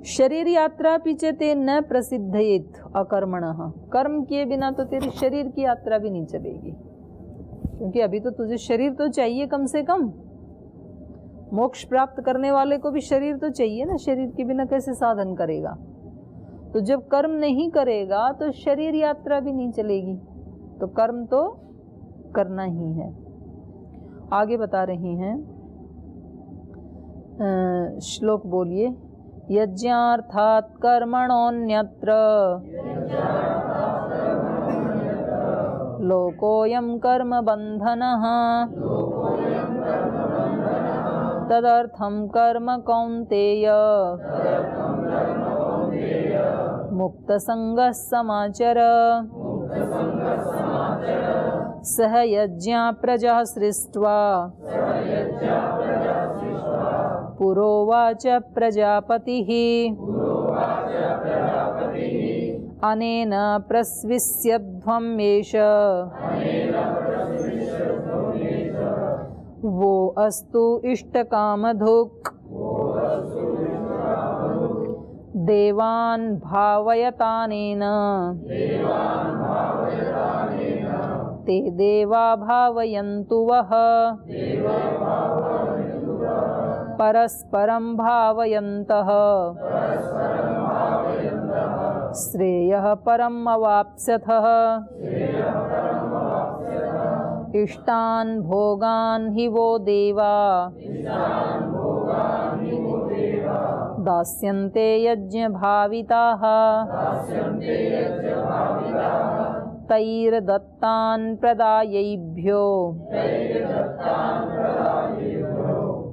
शरीर यात्रा पीछे न प्रसिद्धयेत अकर्मणः, कर्म किए बिना तो तेरी शरीर की यात्रा भी नहीं चलेगी, क्योंकि अभी तो तुझे शरीर तो चाहिए कम से कम। मोक्ष प्राप्त करने वाले को भी शरीर तो चाहिए ना, शरीर के बिना कैसे साधन करेगा। तो जब कर्म नहीं करेगा तो शरीर यात्रा भी नहीं चलेगी, तो कर्म तो करना ही है। आगे बता रही हैं, श्लोक बोलिए। यज्ञार्थात् कर्मणोऽन्यत्र लोकोऽयं कर्म बन्धनः तदर्थं कर्म कौन्तेय मुक्तसंगः समाचर। सह यज्ञा प्रजा सृष्ट्वा पुरोवाच प्रजापतिः अनेन प्रस्विष्यध्वमेष वो अस्तु इष्टकामधुक् देवान् भावयतानेन ते देवा भावयन्तु वः परस्परं भावयन्तः श्रेयः परम् अवाप्स्यथः। इष्टान् भोगान् हि वो देवा दास्यन्ते यज्ञभाविताः तैर्दत्तान् प्रदायैभ्यो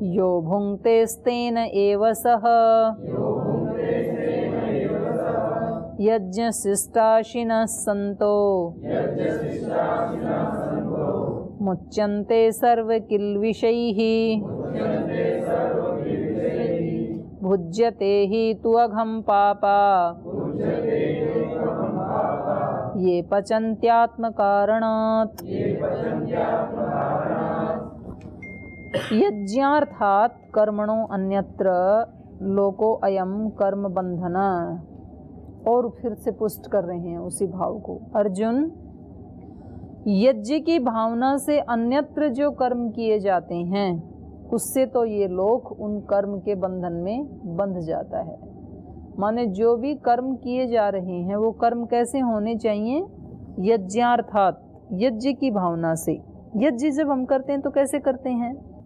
यो भुङ्क्तेस्तेन एव सः यज्ञशिष्टाशिनः सन्तो मुच्यन्ते सर्वकिल्बिषैः भुज्यते हि तु अघं पापा ये पचन्त्यात्मकारणात्। यज्ञार्थात् कर्मणो अन्यत्र लोको अयम कर्म बंधन। और फिर से पुष्ट कर रहे हैं उसी भाव को। अर्जुन, यज्ञ की भावना से अन्यत्र जो कर्म किए जाते हैं उससे तो ये लोक उन कर्म के बंधन में बंध जाता है। माने जो भी कर्म किए जा रहे हैं वो कर्म कैसे होने चाहिए? यज्ञार्थात, यज्ञ की भावना से। यज्ञ जब हम करते हैं तो कैसे करते हैं?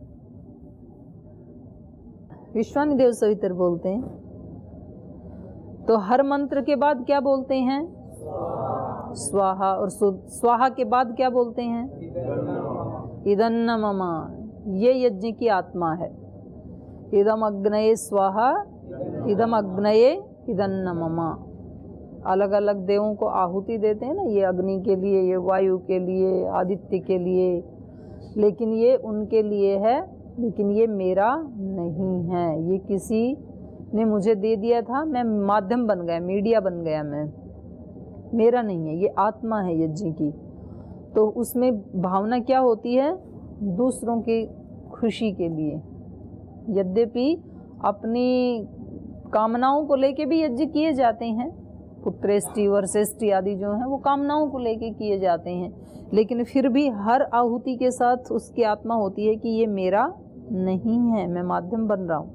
विश्वानि देव सवितर बोलते हैं तो हर मंत्र के बाद क्या बोलते हैं? स्वाहा। और स्वाहा के बाद क्या बोलते हैं? इदन्न मम। ये यज्ञ की आत्मा है। इदम अग्नये स्वाहा इदम अग्नये इदन्न मम। अलग अलग देवों को आहुति देते हैं ना, ये अग्नि के लिए, ये वायु के लिए, आदित्य के लिए, लेकिन ये उनके लिए है, लेकिन ये मेरा नहीं है। ये किसी ने मुझे दे दिया था, मैं माध्यम बन गया, मीडिया बन गया, मैं, मेरा नहीं है। ये आत्मा है यज्ञ की। तो उसमें भावना क्या होती है? दूसरों की खुशी के लिए। यद्यपि अपनी कामनाओं को लेके भी यज्ञ किए जाते हैं, पुत्रेष्टि वर्षेष्टि आदि जो हैं वो कामनाओं को लेके किए जाते हैं, लेकिन फिर भी हर आहुति के साथ उसकी आत्मा होती है कि ये मेरा नहीं है, मैं माध्यम बन रहा हूँ।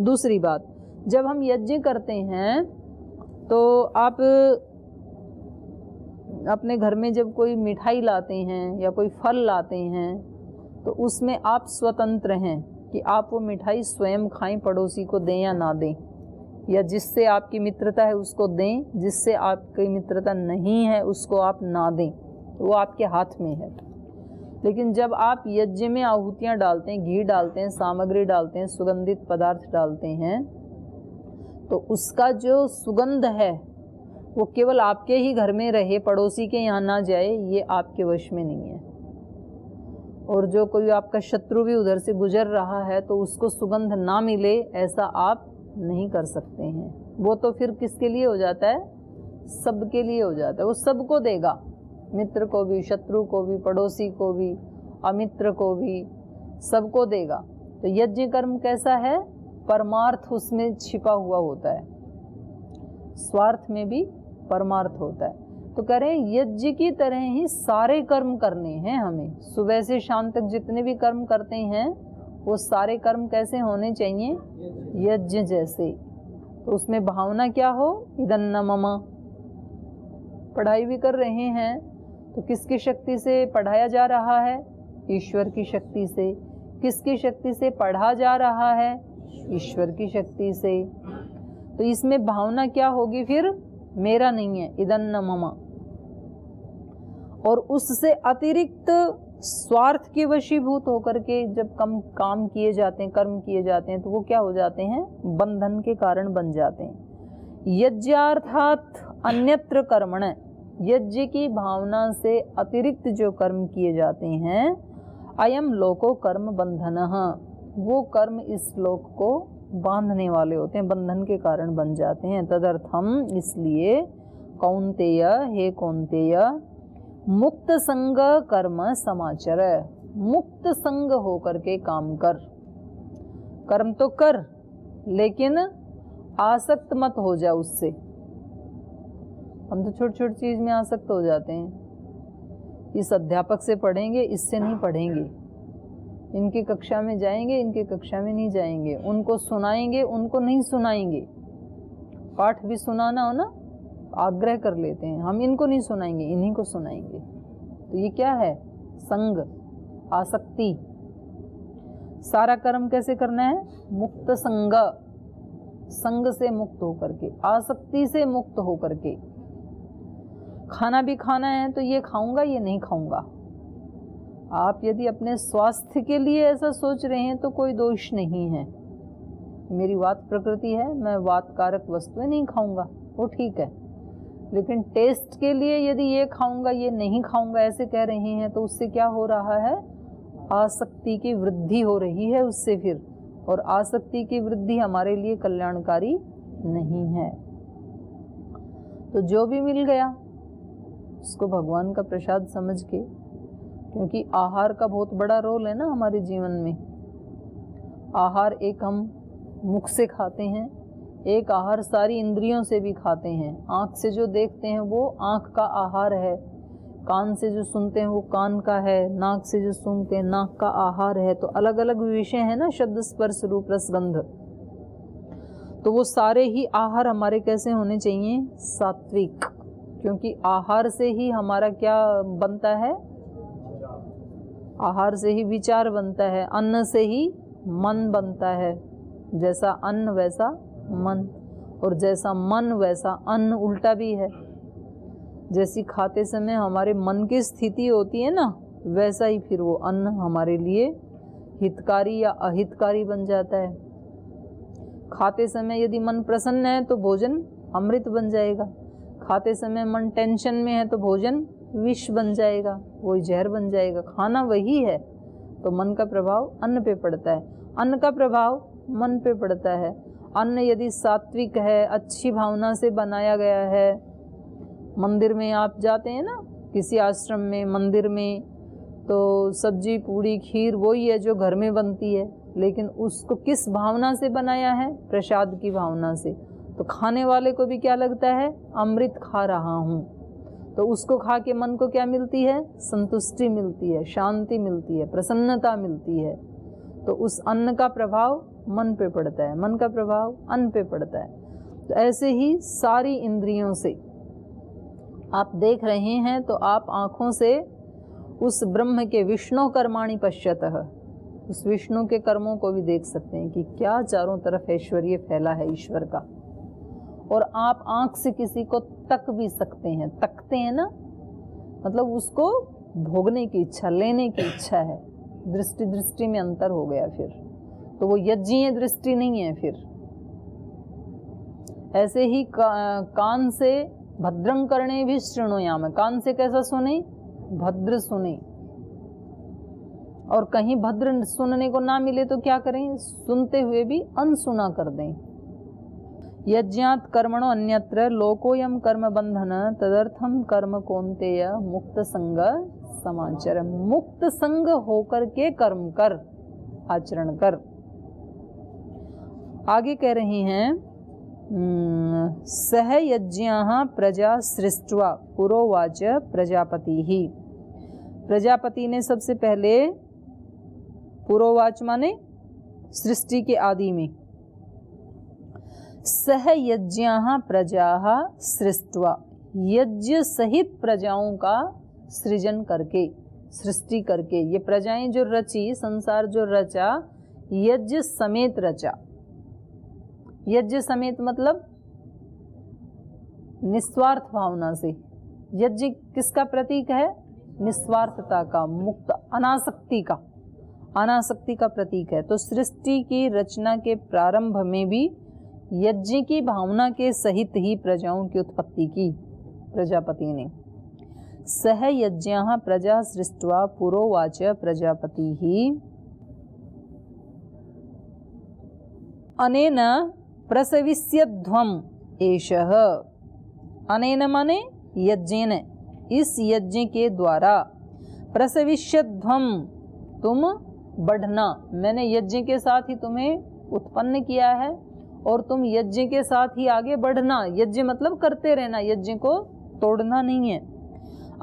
दूसरी बात, जब हम यज्ञ करते हैं तो आप अपने घर में जब कोई मिठाई लाते हैं या कोई फल लाते हैं तो उसमें आप स्वतंत्र हैं कि आप वो मिठाई स्वयं खाएं, पड़ोसी को दें या ना दें, या जिससे आपकी मित्रता है उसको दें, जिससे आपकी मित्रता नहीं है उसको आप ना दें, वो आपके हाथ में है। लेकिन जब आप यज्ञ में आहुतियाँ डालते हैं, घी डालते हैं, सामग्री डालते हैं, सुगंधित पदार्थ डालते हैं, तो उसका जो सुगंध है वो केवल आपके ही घर में रहे, पड़ोसी के यहाँ ना जाए, ये आपके वश में नहीं है। और जो कोई आपका शत्रु भी उधर से गुजर रहा है तो उसको सुगंध ना मिले, ऐसा आप नहीं कर सकते हैं। वो तो फिर किसके लिए हो जाता है? सबके लिए हो जाता है। वो सबको देगा, मित्र को भी, शत्रु को भी, पड़ोसी को भी, अमित्र को भी, सबको देगा। तो यज्ञ कर्म कैसा है? परमार्थ उसमें छिपा हुआ होता है, स्वार्थ में भी परमार्थ होता है। तो कह रहे हैं यज्ञ की तरह ही सारे कर्म करने हैं हमें। सुबह से शाम तक जितने भी कर्म करते हैं वो सारे कर्म कैसे होने चाहिए? यज्ञ जैसे। तो उसमें भावना क्या हो? इदन्न मम। पढ़ाई भी कर रहे हैं तो किसकी शक्ति से पढ़ाया जा रहा है? ईश्वर की शक्ति से। किसकी शक्ति से पढ़ा जा रहा है? ईश्वर की शक्ति से। तो इसमें भावना क्या होगी फिर? मेरा नहीं है, इदन्न मम। और उससे अतिरिक्त स्वार्थ के वशीभूत होकर के जब कम काम किए जाते हैं, कर्म किए जाते हैं, तो वो क्या हो जाते हैं? बंधन के कारण बन जाते हैं। यज्ञार्थात अन्यत्र कर्मण, यज्ञ की भावना से अतिरिक्त जो कर्म किए जाते हैं, अयम लोको कर्म बंधनः, वो कर्म इस लोक को बांधने वाले होते हैं, बंधन के कारण बन जाते हैं। तदर्थम, इसलिए कौन्तेय, हे कौन्तेय, मुक्त संग कर्म समाचर, मुक्त संग होकर के काम कर। कर्म तो कर लेकिन आसक्त मत हो जा उससे। हम तो छोटी छोटी चीज में आसक्त हो जाते हैं। इस अध्यापक से पढ़ेंगे, इससे नहीं पढ़ेंगे, इनकी कक्षा में जाएंगे, इनकी कक्षा में नहीं जाएंगे, उनको सुनाएंगे, उनको नहीं सुनाएंगे। पाठ भी सुनाना हो ना, आग्रह कर लेते हैं, हम इनको नहीं सुनाएंगे, इन्हीं को सुनाएंगे। तो ये क्या है? संग, आसक्ति। सारा कर्म कैसे करना है? मुक्त संग, संग से मुक्त होकर के, आसक्ति से मुक्त होकर के। खाना भी खाना है तो ये खाऊंगा, ये नहीं खाऊंगा। आप यदि अपने स्वास्थ्य के लिए ऐसा सोच रहे हैं तो कोई दोष नहीं है। मेरी वात प्रकृति है, मैं वात कारक वस्तुएं नहीं खाऊंगा, वो ठीक है। लेकिन टेस्ट के लिए यदि ये खाऊंगा, ये नहीं खाऊंगा ऐसे कह रहे हैं, तो उससे क्या हो रहा है? आसक्ति की वृद्धि हो रही है उससे फिर। और आसक्ति की वृद्धि हमारे लिए कल्याणकारी नहीं है। तो जो भी मिल गया उसको भगवान का प्रसाद समझ के, क्योंकि आहार का बहुत बड़ा रोल है ना हमारे जीवन में। आहार एक हम मुख से खाते हैं, एक आहार सारी इंद्रियों से भी खाते हैं। आँख से जो देखते हैं वो आँख का आहार है, कान से जो सुनते हैं वो कान का है, नाक से जो सूंघते हैं नाक का आहार है। तो अलग अलग विषय है ना, शब्द स्पर्श रूप रसगंध। तो वो सारे ही आहार हमारे कैसे होने चाहिए? सात्विक। क्योंकि आहार से ही हमारा क्या बनता है? आहार से ही विचार बनता है, अन्न से ही मन बनता है। जैसा अन्न वैसा मन, और जैसा मन वैसा अन्न, उल्टा भी है। जैसी खाते समय हमारे मन की स्थिति होती है ना, वैसा ही फिर वो अन्न हमारे लिए हितकारी या अहितकारी बन जाता है। खाते समय यदि मन प्रसन्न है तो भोजन अमृत बन जाएगा, खाते समय मन टेंशन में है तो भोजन विष बन जाएगा, वही जहर बन जाएगा। खाना वही है, तो मन का प्रभाव अन्न पे पड़ता है, अन्न का प्रभाव मन पे पड़ता है। अन्न यदि सात्विक है, अच्छी भावना से बनाया गया है, मंदिर में आप जाते हैं ना, किसी आश्रम में, मंदिर में, तो सब्जी पूड़ी खीर वही है जो घर में बनती है, लेकिन उसको किस भावना से बनाया है? प्रसाद की भावना से। तो खाने वाले को भी क्या लगता है? अमृत खा रहा हूँ। तो उसको खा के मन को क्या मिलती है? संतुष्टि मिलती है, शांति मिलती है, प्रसन्नता मिलती है। तो उस अन्न का प्रभाव मन पे पड़ता है, मन का प्रभाव अन्न पे पड़ता है। तो ऐसे ही सारी इंद्रियों से आप देख रहे हैं तो आप आँखों से उस ब्रह्म के विष्णु कर्माणि पश्यतः, उस विष्णु के कर्मों को भी देख सकते हैं कि क्या चारों तरफ ऐश्वर्य फैला है ईश्वर का। और आप आँख से किसी को तक भी सकते हैं, तकते हैं ना, मतलब उसको भोगने की इच्छा, लेने की इच्छा है। दृष्टि दृष्टि में अंतर हो गया फिर, तो वो यज्ञीय दृष्टि नहीं है फिर। ऐसे ही कान से भद्रं कर्णे भी शृणुयाम, कान से कैसा सुने? भद्र सुने। और कहीं भद्र सुनने को ना मिले तो क्या करें? सुनते हुए भी अनसुना कर दें। यज्ञात कर्मणो अन्यत्र लोकोयम कर्म बंधन तदर्थम कर्म कौन्तेय मुक्त संग समाचर। मुक्त संग होकर के कर्म कर, आचरण कर। आगे कह रहे हैं सह यज्ञाः प्रजा सृष्ट्वा पुरोवाच प्रजापति ही। प्रजापति ने सबसे पहले पुरोवाच माने सृष्टि के आदि में सह यज्ञाः प्रजाः सृष्ट्वा यज्ञ सहित प्रजाओं का सृजन करके सृष्टि करके, ये प्रजाएं जो रची, संसार जो रचा, यज्ञ समेत रचा। यज्ञ समेत मतलब निस्वार्थ भावना से। यज्ञ किसका प्रतीक है? निस्वार्थता का, मुक्त अनासक्ति का, अनासक्ति का प्रतीक है। तो सृष्टि की रचना के प्रारंभ में भी यज्ञ की भावना के सहित ही प्रजाओं की उत्पत्ति की प्रजापति ने। सह यज्ञाः प्रजा सृष्ट्वा पुरोवाच प्रजापति ही अनेन प्रसविष्यध्वम् एषः। अनेन माने यज्ञेन, इस यज्ञ के द्वारा, प्रसविष्यध्वम् तुम बढ़ना, मैंने यज्ञ के साथ ही तुम्हें उत्पन्न किया है और तुम यज्ञ के साथ ही आगे बढ़ना। यज्ञ मतलब करते रहना, यज्ञ को तोड़ना नहीं है।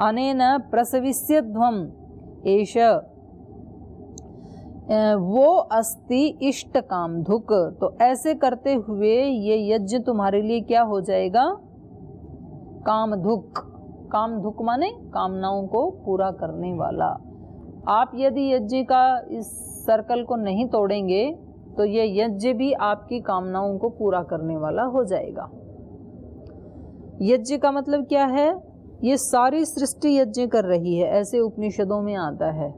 अनेन प्रसविष्यध्वम् एष वो अस्ति इष्ट कामधुक्। तो ऐसे करते हुए ये यज्ञ तुम्हारे लिए क्या हो जाएगा? कामधुक्। कामधुक् माने कामनाओं को पूरा करने वाला। आप यदि यज्ञ का इस सर्कल को नहीं तोड़ेंगे तो ये यज्ञ भी आपकी कामनाओं को पूरा करने वाला हो जाएगा। यज्ञ का मतलब क्या है? ये सारी सृष्टि यज्ञ कर रही है, ऐसे उपनिषदों में आता है।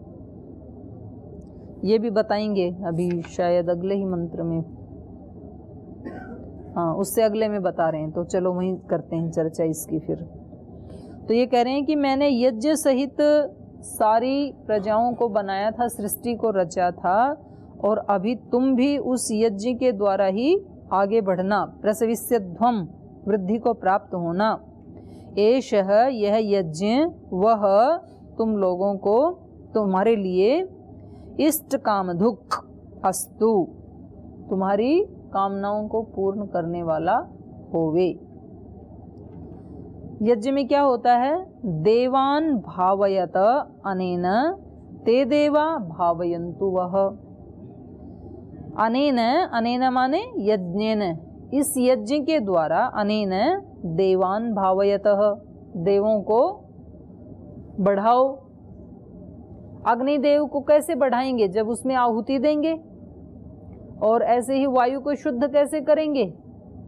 ये भी बताएंगे अभी शायद अगले ही मंत्र में, हाँ उससे अगले में बता रहे हैं, तो चलो वहीं करते हैं चर्चा इसकी फिर। तो ये कह रहे हैं कि मैंने यज्ञ सहित सारी प्रजाओं को बनाया था, सृष्टि को रचा था, और अभी तुम भी उस यज्ञ के द्वारा ही आगे बढ़ना। प्रसविष्यध्वम् वृद्धि को प्राप्त होना। एषः यह यज्ञ वह तुम लोगों को, तुम्हारे लिए इष्ट कामधुक् अस्तु, तुम्हारी कामनाओं को पूर्ण करने वाला होवे। यज्ञ में क्या होता है? देवान भावयत अनेन ते देवा भावयन्तु वह। अनेन, अनेन माने यज्ञेन, इस यज्ञ के द्वारा, अनेन देवान भावयतः, देवों को बढ़ाओ। अग्निदेव को कैसे बढ़ाएंगे? जब उसमें आहुति देंगे। और ऐसे ही वायु को शुद्ध कैसे करेंगे?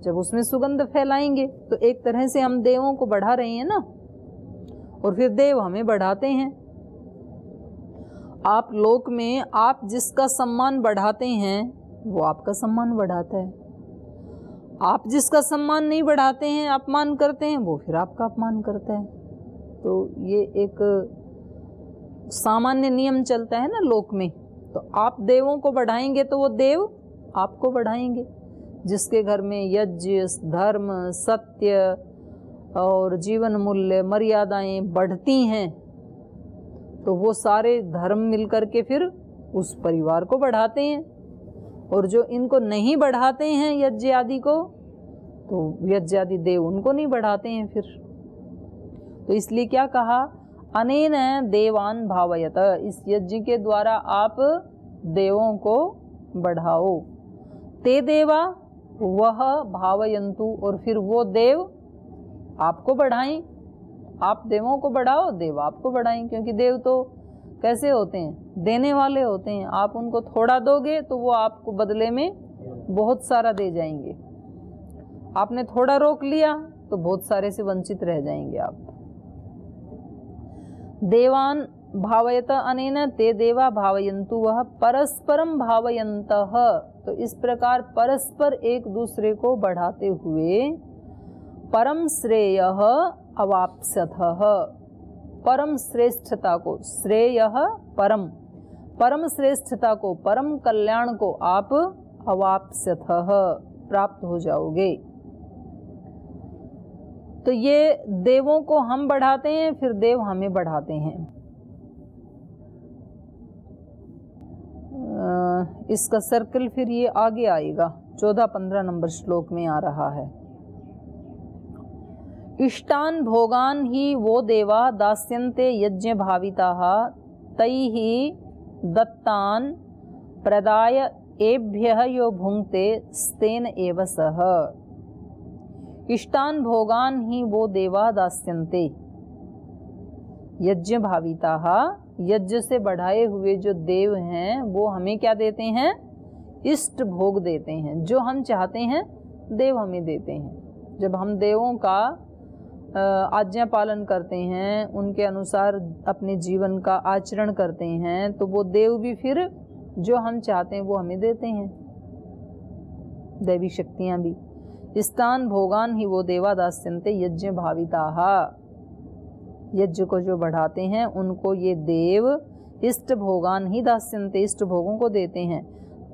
जब उसमें सुगंध फैलाएंगे। तो एक तरह से हम देवों को बढ़ा रहे हैं ना, और फिर देव हमें बढ़ाते हैं। आप लोक में आप जिसका सम्मान बढ़ाते हैं वो आपका सम्मान बढ़ाता है। आप जिसका सम्मान नहीं बढ़ाते हैं, अपमान करते हैं, वो फिर आपका अपमान करता है। तो ये एक सामान्य नियम चलता है ना लोक में। तो आप देवों को बढ़ाएंगे तो वो देव आपको बढ़ाएंगे। जिसके घर में यज्ञ, धर्म, सत्य और जीवन मूल्य, मर्यादाएं बढ़ती हैं, तो वो सारे धर्म मिलकर के फिर उस परिवार को बढ़ाते हैं। और जो इनको नहीं बढ़ाते हैं यज्ञ आदि को, तो यज्ञ आदि देव उनको नहीं बढ़ाते हैं फिर। तो इसलिए क्या कहा? अनेन देवान भावयत, इस यज्ञ के द्वारा आप देवों को बढ़ाओ। ते देवा वह भावयन्तु, और फिर वो देव आपको बढ़ाएं। आप देवों को बढ़ाओ, देव आपको बढ़ाएं। क्योंकि देव तो कैसे होते हैं? देने वाले होते हैं। आप उनको थोड़ा दोगे तो वो आपको बदले में बहुत सारा दे जाएंगे। आपने थोड़ा रोक लिया तो बहुत सारे से वंचित रह जाएंगे आप। देवान भावयत अनेन ते देवा भावयन्तु वह परस्परम भावयन्तः। तो इस प्रकार परस्पर एक दूसरे को बढ़ाते हुए परम श्रेयः अवाप्स्यथः, परम श्रेष्ठता को, श्रेयः परम, परम श्रेष्ठता को, परम कल्याण को आप अवाप्स्यथः प्राप्त हो जाओगे। तो ये देवों को हम बढ़ाते हैं, फिर देव हमें बढ़ाते हैं। इसका सर्कल फिर ये आगे आएगा 14-15 नंबर श्लोक में आ रहा है। इष्टान भोगान ही वो देवा दास्यन्ते यज्ञ भाविताः तैः दत्तान प्रदाय एभ्यः यो भुंक्ते स्तेन एव सः। इष्टान भोगान ही वो देवा दास्यन्ते, यज्ञ भाविताः, यज्ञ से बढ़ाए हुए जो देव हैं वो हमें क्या देते हैं? इष्ट भोग देते हैं। जो हम चाहते हैं देव हमें देते हैं। जब हम देवों का आज्ञा पालन करते हैं, उनके अनुसार अपने जीवन का आचरण करते हैं, तो वो देव भी फिर जो हम चाहते हैं वो हमें देते हैं, दैवी शक्तियाँ भी। स्थान भोगान ही वो देवा दास्यन्ते यज्ञ भाविताः, यज्ञ को जो बढ़ाते हैं उनको ये देव इष्ट भोगान ही दास्यन्ते, इष्ट भोगों को देते हैं।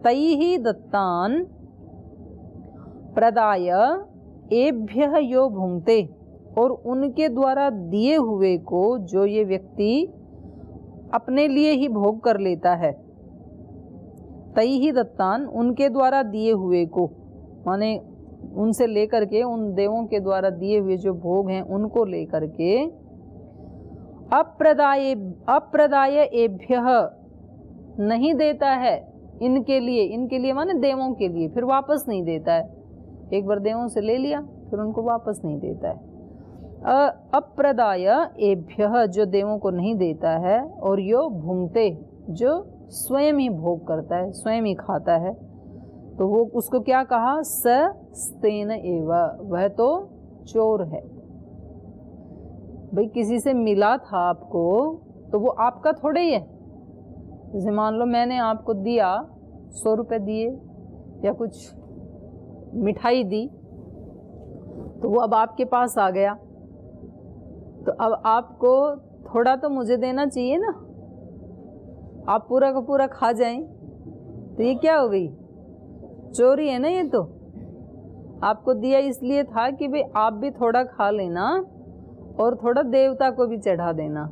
तैहि दत्तान प्रदाय एभ्यः यो भुंक्ते, और उनके द्वारा दिए हुए को जो ये व्यक्ति अपने लिए ही भोग कर लेता है। तैहि दत्तान, उनके द्वारा दिए हुए को, माने उनसे लेकर के, उन देवों के द्वारा दिए हुए जो भोग हैं उनको लेकर के अप्रदाय एभ्यः, नहीं देता है इनके लिए माने देवों के लिए, फिर वापस नहीं देता है। एक बार देवों से ले लिया फिर उनको वापस नहीं देता है। अप्रदाय एभ्यः, जो देवों को नहीं देता है, और यो भुंक्ते, जो स्वयं ही भोग करता है, स्वयं ही खाता है, तो वो उसको क्या कहा? स स्तेन एव, वह तो चोर है। भाई किसी से मिला था आपको तो वो आपका थोड़े ही है। जैसे मान लो मैंने आपको दिया 100 रुपये दिए या कुछ मिठाई दी, तो वो अब आपके पास आ गया, तो अब आपको थोड़ा तो मुझे देना चाहिए ना। आप पूरा का पूरा खा जाएं तो ये क्या हो गई? चोरी है ना ये तो। आपको दिया इसलिए था कि भाई आप भी थोड़ा खा लेना और थोड़ा देवता को भी चढ़ा देना,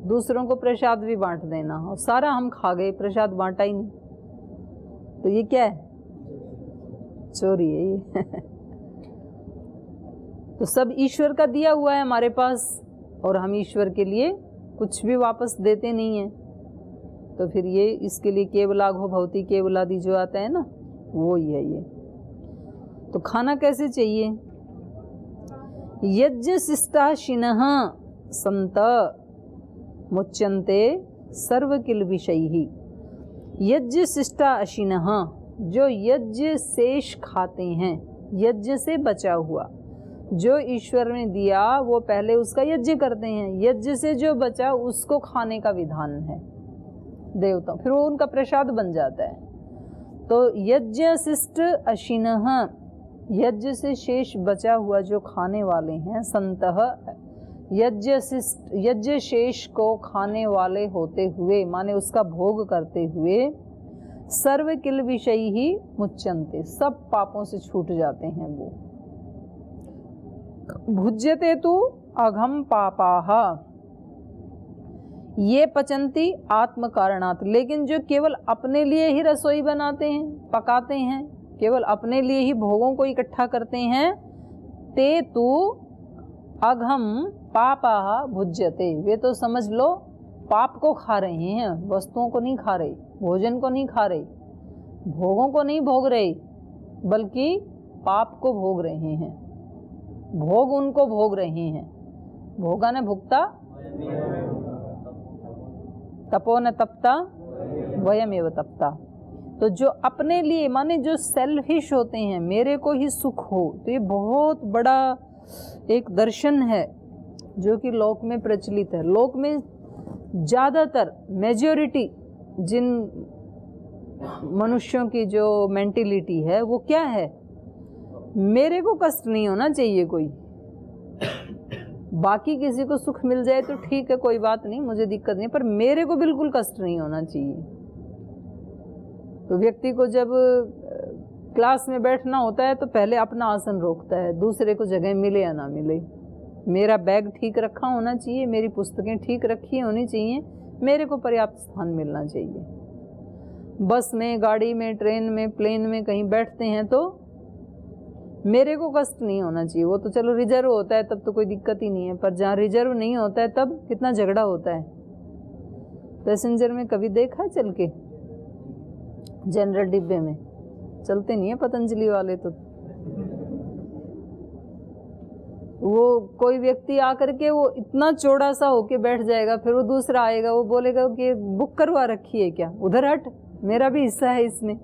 दूसरों को प्रसाद भी बांट देना, और सारा हम खा गए, प्रसाद बांटा ही नहीं, तो ये क्या है? चोरी है ये। तो सब ईश्वर का दिया हुआ है हमारे पास, और हम ईश्वर के लिए कुछ भी वापस देते नहीं हैं, तो फिर ये इसके लिए केवलाघो भवति केवलादि जो आता है ना, वो ही है ये। तो खाना कैसे चाहिए? यज्ञ शिष्टाशिनः संत मुच्यन्ते सर्व किल विषयी। यज्ञ शिष्टाशिनः, जो यज्ञ शेष खाते हैं, यज्ञ से बचा हुआ जो ईश्वर ने दिया वो पहले उसका यज्ञ करते हैं, यज्ञ से जो बचा उसको खाने का विधान है देवता, फिर वो उनका प्रसाद बन जाता है। तो यज्ञ शिष्ट अशिनः, यज्ञ से शेष बचा हुआ जो खाने वाले हैं, संतः, यज्ञ शेष को खाने वाले होते हुए, माने उसका भोग करते हुए, सर्व किल विषयी ही मुच्यन्ते, सब पापों से छूट जाते हैं वो। भुज्यते तु अघम पापाः, ये पचंती आत्म कारणात्, लेकिन जो केवल अपने लिए ही रसोई बनाते हैं, पकाते हैं, केवल अपने लिए ही भोगों को इकट्ठा करते हैं, ते तु अघम पापाः भुज्यते, वे तो समझ लो पाप को खा रहे हैं, वस्तुओं को नहीं खा रहे, भोजन को नहीं खा रहे, भोगों को नहीं भोग रहे, बल्कि पाप को भोग रहे हैं, भोग उनको भोग रहे हैं। भोगा न भुगता तपो न तपता वयमेव तपता। तो जो अपने लिए, माने जो सेल्फिश होते हैं, मेरे को ही सुख हो, तो ये बहुत बड़ा एक दर्शन है जो कि लोक में प्रचलित है। लोक में ज़्यादातर मेजॉरिटी जिन मनुष्यों की जो मेंटिलिटी है वो क्या है, मेरे को कष्ट नहीं होना चाहिए कोई, बाकी किसी को सुख मिल जाए तो ठीक है, कोई बात नहीं, मुझे दिक्कत नहीं, पर मेरे को बिल्कुल कष्ट नहीं होना चाहिए। तो व्यक्ति को जब क्लास में बैठना होता है तो पहले अपना आसन रोकता है, दूसरे को जगह मिले या ना मिले, मेरा बैग ठीक रखा होना चाहिए, मेरी पुस्तकें ठीक रखी होनी चाहिए, मेरे को पर्याप्त स्थान मिलना चाहिए। बस में, गाड़ी में, ट्रेन में, प्लेन में कहीं बैठते हैं तो मेरे को कष्ट नहीं होना चाहिए। वो तो चलो रिजर्व होता है तब तो कोई दिक्कत ही नहीं है, पर जहाँ रिजर्व नहीं होता है तब कितना झगड़ा होता है। पैसेंजर में कभी देखा है चल के? जनरल डिब्बे में चलते नहीं है पतंजलि वाले तो। वो कोई व्यक्ति आकर के वो इतना चौड़ा सा होके बैठ जाएगा, फिर वो दूसरा आएगा, वो बोलेगा कि बुक करवा रखी है क्या, उधर हट, मेरा भी हिस्सा है इसमें।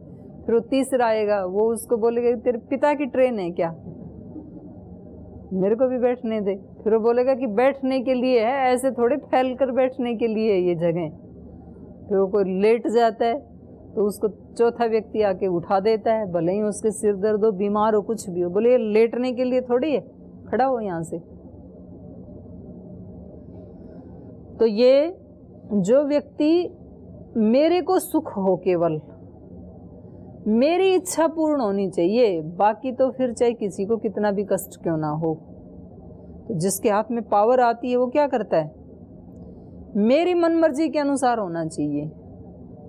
फिर वो तीसरा आएगा, वो उसको बोलेगा तेरे पिता की ट्रेन है क्या, मेरे को भी बैठने दे। फिर वो बोलेगा कि बैठने के लिए है, ऐसे थोड़े फैल कर बैठने के लिए है ये जगह। फिर वो कोई लेट जाता है तो उसको चौथा व्यक्ति आके उठा देता है, भले ही उसके सिर दर्द हो, बीमार हो, कुछ भी हो, बोले ये लेटने के लिए थोड़ी है, खड़ा हो यहाँ से। तो ये जो व्यक्ति मेरे को सुख हो, केवल मेरी इच्छा पूर्ण होनी चाहिए, बाकी तो फिर चाहे किसी को कितना भी कष्ट क्यों ना हो। तो जिसके हाथ में पावर आती है वो क्या करता है, मेरी मन मर्जी के अनुसार होना चाहिए।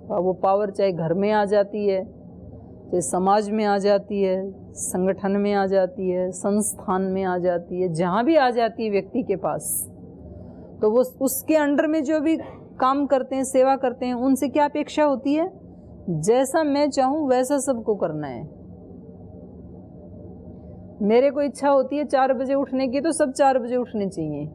और वो पावर चाहे घर में आ जाती है, चाहे समाज में आ जाती है, संगठन में आ जाती है, संस्थान में आ जाती है, जहाँ भी आ जाती है व्यक्ति के पास, तो वो उसके अंडर में जो भी काम करते हैं, सेवा करते हैं, उनसे क्या अपेक्षा होती है, जैसा मैं चाहूँ वैसा सबको करना है। मेरे को इच्छा होती है 4 बजे उठने की, तो सब 4 बजे उठने चाहिए।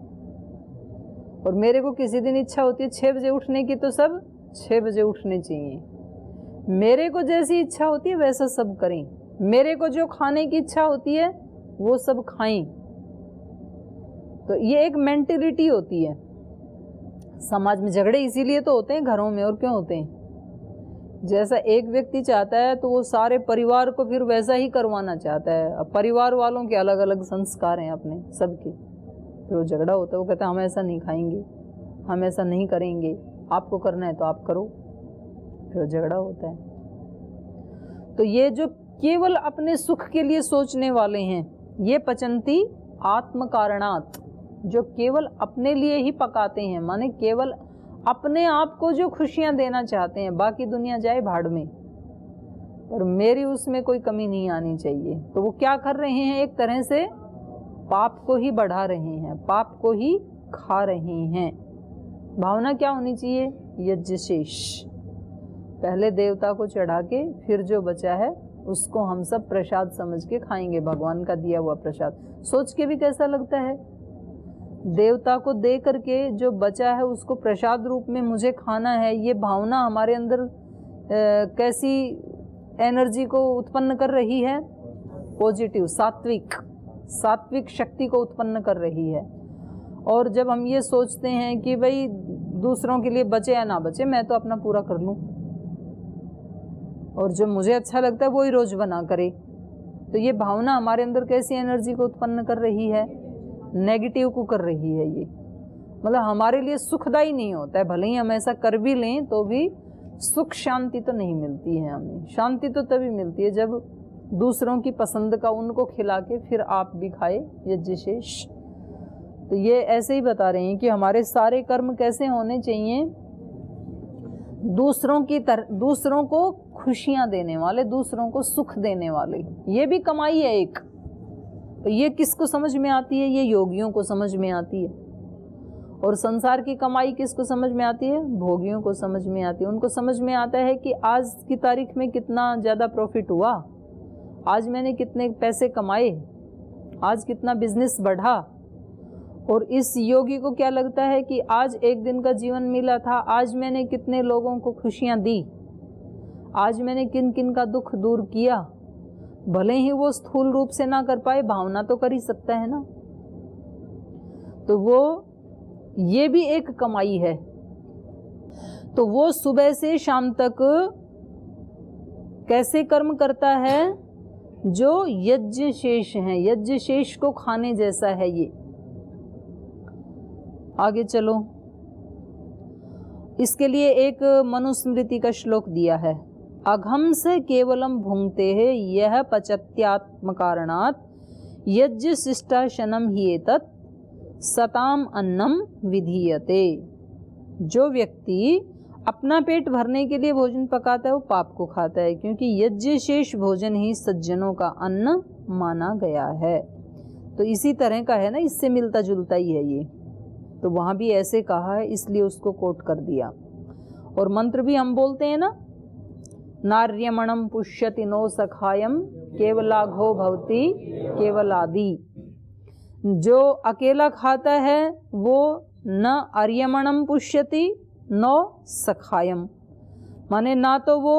और मेरे को किसी दिन इच्छा होती है 6 बजे उठने की, तो सब 6 बजे उठने चाहिए। मेरे को जैसी इच्छा होती है वैसा सब करें। मेरे को जो खाने की इच्छा होती है वो सब खाएं। तो ये एक मेंटेलिटी होती है। समाज में झगड़े इसीलिए तो होते हैं घरों में, और क्यों होते हैं। जैसा एक व्यक्ति चाहता है तो वो सारे परिवार को फिर वैसा ही करवाना चाहता है। अब परिवार वालों के अलग अलग संस्कार हैं अपने सबके, फिर वो झगड़ा होता है। वो कहता है हम ऐसा नहीं खाएंगे, हम ऐसा नहीं करेंगे, आपको करना है तो आप करो, फिर झगड़ा होता है। तो ये जो केवल अपने सुख के लिए सोचने वाले हैं, ये पचंती आत्म कारणात्, जो केवल अपने लिए ही पकाते हैं, माने केवल अपने आप को जो खुशियां देना चाहते हैं, बाकी दुनिया जाए भाड़ में, और मेरी उसमें कोई कमी नहीं आनी चाहिए। तो वो क्या कर रहे हैं, एक तरह से पाप को ही बढ़ा रहे हैं, पाप को ही खा रहे हैं। भावना क्या होनी चाहिए, यज्ञशेष, पहले देवता को चढ़ा के फिर जो बचा है उसको हम सब प्रसाद समझ के खाएंगे, भगवान का दिया हुआ प्रसाद। सोच के भी कैसा लगता है, देवता को दे करके जो बचा है उसको प्रसाद रूप में मुझे खाना है। ये भावना हमारे अंदर कैसी एनर्जी को उत्पन्न कर रही है, पॉजिटिव, सात्विक शक्ति को उत्पन्न कर रही है। और जब हम ये सोचते हैं कि भाई दूसरों के लिए बचे या ना बचे, मैं तो अपना पूरा कर लूं, और जो मुझे अच्छा लगता है वो ही रोज बना करे, तो ये भावना हमारे अंदर कैसी एनर्जी को उत्पन्न कर रही है, नेगेटिव को कर रही है। ये मतलब हमारे लिए सुखदायी नहीं होता है। भले ही हम ऐसा कर भी लें तो भी सुख शांति तो नहीं मिलती है हमें। शांति तो तभी मिलती है जब दूसरों की पसंद का उनको खिला के फिर आप भी खाए यज्ञशेष। तो ये ऐसे ही बता रहे हैं कि हमारे सारे कर्म कैसे होने चाहिए, दूसरों को खुशियां देने वाले, दूसरों को सुख देने वाले। ये भी कमाई है एक। तो ये किसको समझ में आती है, ये योगियों को समझ में आती है। और संसार की कमाई किसको समझ में आती है, भोगियों को समझ में आती है। उनको समझ में आता है कि आज की तारीख में कितना ज़्यादा प्रॉफिट हुआ, आज मैंने कितने पैसे कमाए, आज कितना बिजनेस बढ़ा। और इस योगी को क्या लगता है कि आज एक दिन का जीवन मिला था, आज मैंने कितने लोगों को खुशियां दी, आज मैंने किन किन का दुख दूर किया। भले ही वो स्थूल रूप से ना कर पाए, भावना तो कर ही सकता है ना। तो वो ये भी एक कमाई है। तो वो सुबह से शाम तक कैसे कर्म करता है, जो यज्ञ शेष है, यज्ञ शेष को खाने जैसा है ये। आगे चलो, इसके लिए एक मनुस्मृति का श्लोक दिया है, अघम से केवलम भुंगते है यह पचत्यात्म कारणात् यज्ञ शिष्टाशनम ही एतत् सताम अन्नम विधीयते। जो व्यक्ति अपना पेट भरने के लिए भोजन पकाता है वो पाप को खाता है, क्योंकि यज्ञ शेष भोजन ही सज्जनों का अन्न माना गया है। तो इसी तरह का है ना, इससे मिलता जुलता ही है ये। तो वहाँ भी ऐसे कहा है, इसलिए उसको कोट कर दिया। और मंत्र भी हम बोलते हैं ना, नार्यमणम पुष्यति नो सखायम केवलाघो भवति केवलादि। जो अकेला खाता है वो न अर्यमणम पुष्यति नो सखायम, माने ना तो वो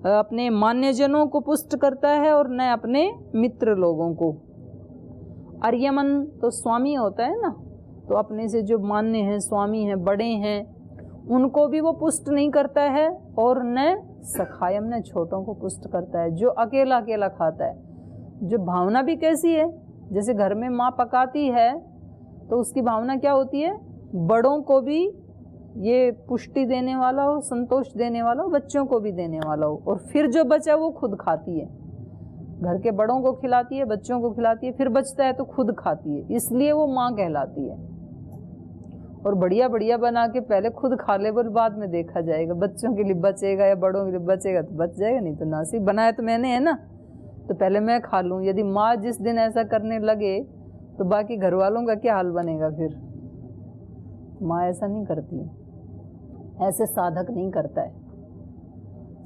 अपने मान्यजनों को पुष्ट करता है और न अपने मित्र लोगों को। अर्यमन तो स्वामी होता है ना, तो अपने से जो मान्य हैं, स्वामी हैं, बड़े हैं, उनको भी वो पुष्ट नहीं करता है, और न सखायम न छोटों को पुष्ट करता है। जो अकेला अकेला खाता है, जो भावना भी कैसी है, जैसे घर में माँ पकाती है तो उसकी भावना क्या होती है, बड़ों को भी ये पुष्टि देने वाला हो, संतोष देने वाला हो, बच्चों को भी देने वाला हो, और फिर जो बचा वो खुद खाती है। घर के बड़ों को खिलाती है, बच्चों को खिलाती है, फिर बचता है तो खुद खाती है, इसलिए वो माँ कहलाती है। और बढ़िया बढ़िया बना के पहले खुद खा ले, बोल बाद में देखा जाएगा, बच्चों के लिए बचेगा या बड़ों के लिए बचेगा तो बच जाएगा, नहीं तो नासिक। बनाया तो मैंने है ना, तो पहले मैं खा लूँ। यदि माँ जिस दिन ऐसा करने लगे तो बाकी घर वालों का क्या हाल बनेगा फिर। माँ ऐसा नहीं करती, ऐसे साधक नहीं करता है।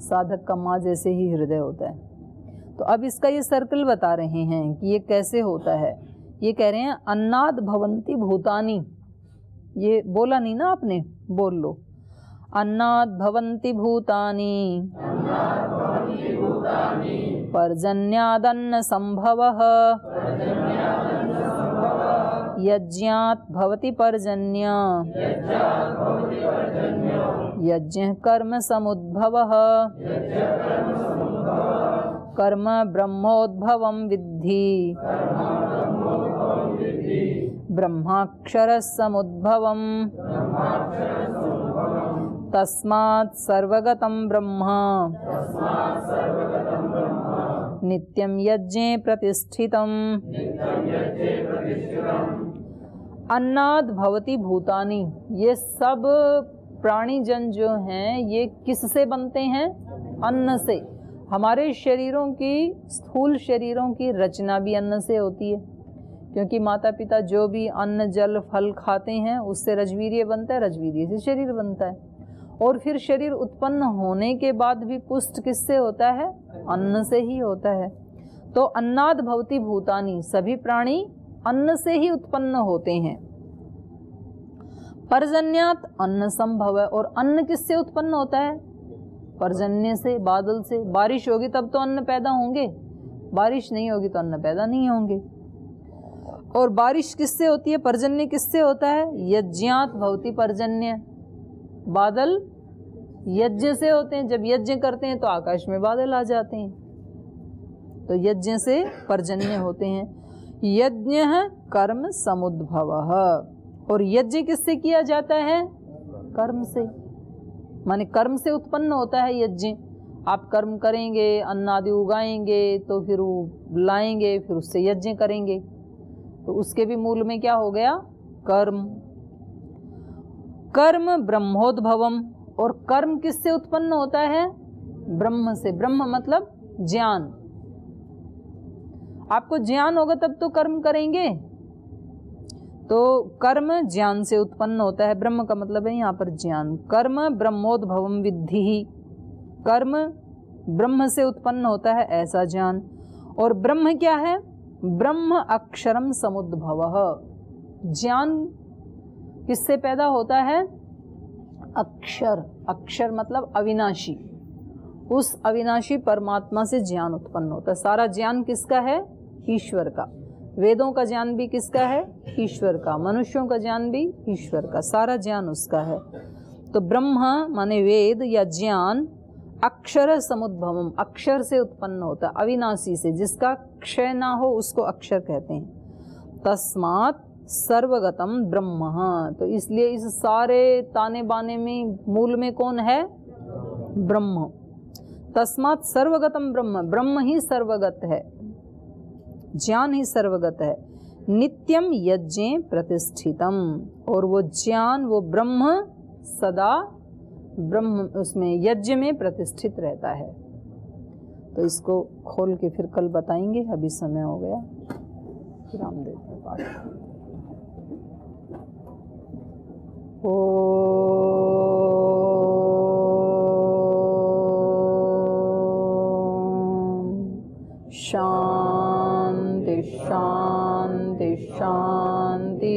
साधक का माँ जैसे ही हृदय होता है। तो अब इसका ये सर्कल बता रहे हैं कि ये कैसे होता है। ये कह रहे हैं अन्नाद भवन्ति भूतानि, ये बोला नहीं ना आपने, बोल लो। अन्नाद भवन्ति भूतानि पर्जन्यादन्न संभवः यज्ञात् भवति पर्जन्य यज्ञ कर्म समुद्भवः कर्म ब्रह्मोद्भवं विद्धि ब्रह्माक्षर समुद्भवं तस्मात् सर्वगतं ब्रह्म नित्यं यज्ञे प्रतिष्ठितम्। अन्नाद भवति भूतानि, ये सब प्राणी जन जो हैं ये किससे बनते हैं, अन्न से। हमारे शरीरों की, स्थूल शरीरों की रचना भी अन्न से होती है, क्योंकि माता पिता जो भी अन्न जल फल खाते हैं उससे रजवीर्य बनता है, रजवीर्य से शरीर बनता है। और फिर शरीर उत्पन्न होने के बाद भी पुष्ट किससे होता है, अन्न से ही होता है। तो अन्नाद भवति भूतानि, सभी प्राणी अन्न से ही उत्पन्न होते हैं। पर्जन्यात अन्न संभव है, और अन्न किससे उत्पन्न होता है, पर्जन्य से, बादल से। बारिश होगी तब तो अन्न पैदा होंगे, बारिश नहीं होगी तो अन्न पैदा नहीं होंगे। और बारिश किससे होती है, पर्जन्य किससे होता है, यज्ञात भवति पर्जन्य, बादल यज्ञ से होते हैं। जब यज्ञ करते हैं तो आकाश में बादल आ जाते हैं, तो यज्ञ से पर्जन्य होते हैं। यज्ञ कर्म समुद्भवः, और यज्ञ किससे किया जाता है, कर्म से, माने कर्म से उत्पन्न होता है यज्ञ। आप कर्म करेंगे, अन्न आदि उगाएंगे, तो फिर वो लाएंगे, फिर उससे यज्ञ करेंगे, तो उसके भी मूल में क्या हो गया, कर्म। कर्म ब्रह्मोद्भवम, और कर्म किससे उत्पन्न होता है, ब्रह्म से। ब्रह्म मतलब ज्ञान। आपको ज्ञान होगा तब तो कर्म करेंगे, तो कर्म ज्ञान से उत्पन्न होता है। ब्रह्म का मतलब है यहाँ पर ज्ञान। कर्म ब्रह्मोद्भवम विद्धि, कर्म ब्रह्म से उत्पन्न होता है ऐसा ज्ञान। और ब्रह्म क्या है, ब्रह्म अक्षरम समुद्भवः, ज्ञान किससे पैदा होता है, अक्षर। अक्षर मतलब अविनाशी, उस अविनाशी परमात्मा से ज्ञान उत्पन्न होता है। सारा ज्ञान किसका है, ईश्वर का। वेदों का ज्ञान भी किसका है, ईश्वर का। मनुष्यों का ज्ञान भी ईश्वर का, सारा ज्ञान उसका है। तो ब्रह्म माने वेद या ज्ञान, अक्षर समुद्भवम, अक्षर से उत्पन्न होता है, अविनाशी से, जिसका क्षय ना हो उसको अक्षर कहते हैं। तस्मात् सर्वगतम ब्रह्म, तो इसलिए इस सारे ताने बाने में मूल में कौन है, ब्रह्म। तस्मात् सर्वगतम ब्रह्म, ब्रह्म ही सर्वगत है, ज्ञान ही सर्वगत है। नित्यम यज्ञे प्रतिष्ठितम, और वो ज्ञान, वो ब्रह्म सदा ब्रह्म उसमें यज्ञ में प्रतिष्ठित रहता है। तो इसको खोल के फिर कल बताएंगे, अभी समय हो गया, विराम देते हैं पाठ। शांति शांति शांति।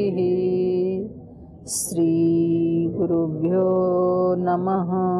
श्री गुरुभ्यो नमः।